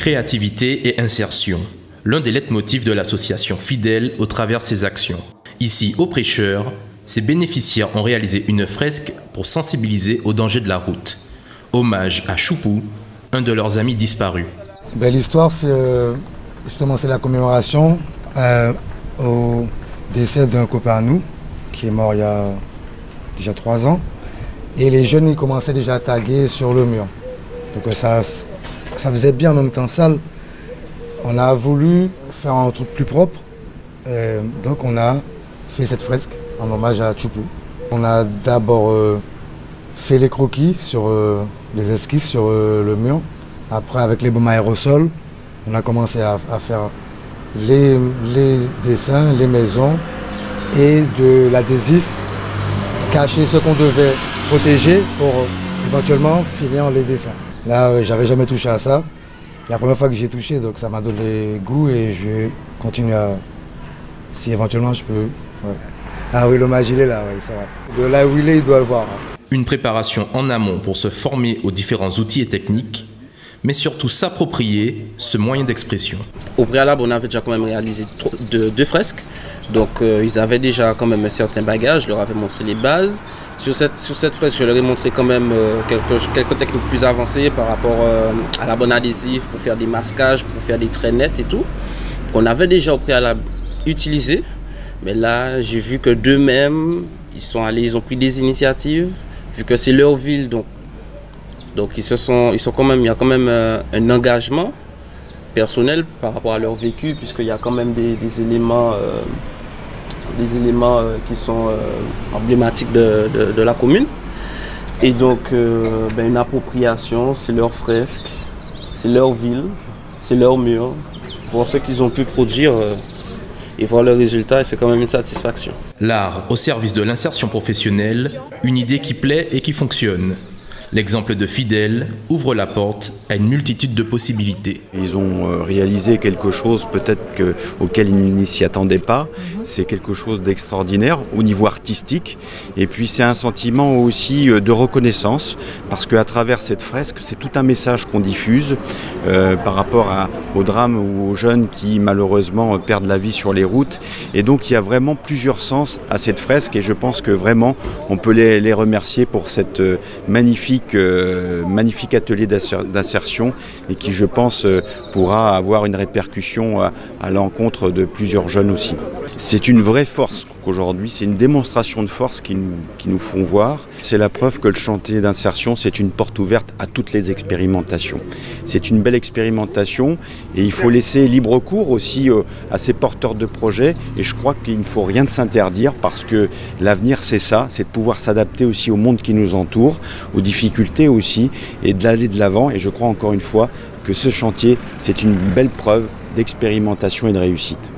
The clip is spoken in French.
Créativité et insertion, l'un des leitmotifs de l'association Fidèle au travers ses actions. Ici, au Prêcheur, ses bénéficiaires ont réalisé une fresque pour sensibiliser aux dangers de la route. Hommage à Choupou, un de leurs amis disparus. L'histoire, c'est la commémoration au décès d'un copain à nous, qui est mort il y a déjà 3 ans. Et les jeunes, ils commençaient déjà à taguer sur le mur. Donc ça faisait bien en même temps sale. On a voulu faire un truc plus propre. Donc on a fait cette fresque en hommage à Choupou. On a d'abord fait les croquis sur les esquisses sur le mur. Après, avec les baumes aérosols, on a commencé à faire les dessins, les maisons et de l'adhésif, cacher ce qu'on devait protéger pour éventuellement finir les dessins. Là, j'avais jamais touché à ça. La première fois que j'ai touché, donc ça m'a donné goût et je vais continuer à... Si éventuellement je peux... Ouais. Ah oui, l'hommage il est là, oui, c'est vrai. De là où il est, il doit le voir. Une préparation en amont pour se former aux différents outils et techniques, mais surtout s'approprier ce moyen d'expression. Au préalable, on avait déjà quand même réalisé 2 fresques. Donc ils avaient déjà quand même un certain bagage, je leur avais montré les bases. Sur cette fresque, je leur ai montré quand même quelques techniques plus avancées par rapport à la bonne adhésif pour faire des masquages, pour faire des traits nets et tout. On avait déjà au préalable utilisé, mais là j'ai vu que d'eux-mêmes, ils ont pris des initiatives, vu que c'est leur ville, donc il y a quand même un engagement personnel par rapport à leur vécu, puisqu'il y a quand même des éléments qui sont emblématiques de la commune. Et donc une appropriation, c'est leur fresque, c'est leur ville, c'est leur mur. Pour ce qu'ils ont pu produire et voir le résultat, et c'est quand même une satisfaction. L'art au service de l'insertion professionnelle, une idée qui plaît et qui fonctionne. L'exemple de Fidèle ouvre la porte à une multitude de possibilités. Ils ont réalisé quelque chose peut-être auquel ils ne s'y attendaient pas. C'est quelque chose d'extraordinaire au niveau artistique. Et puis c'est un sentiment aussi de reconnaissance parce qu'à travers cette fresque, c'est tout un message qu'on diffuse par rapport au drame ou aux jeunes qui malheureusement perdent la vie sur les routes. Et donc il y a vraiment plusieurs sens à cette fresque et je pense que vraiment on peut les remercier pour cette magnifique atelier d'insertion et qui, je pense, pourra avoir une répercussion à l'encontre de plusieurs jeunes aussi. C'est une vraie force qu'aujourd'hui, c'est une démonstration de force qui nous font voir. C'est la preuve que le chantier d'insertion, c'est une porte ouverte à toutes les expérimentations. C'est une belle expérimentation et il faut laisser libre cours aussi à ces porteurs de projets et je crois qu'il ne faut rien de s'interdire parce que l'avenir, c'est ça, c'est de pouvoir s'adapter aussi au monde qui nous entoure, aux difficultés aussi et d'aller de l'avant et je crois encore une fois que ce chantier, c'est une belle preuve d'expérimentation et de réussite.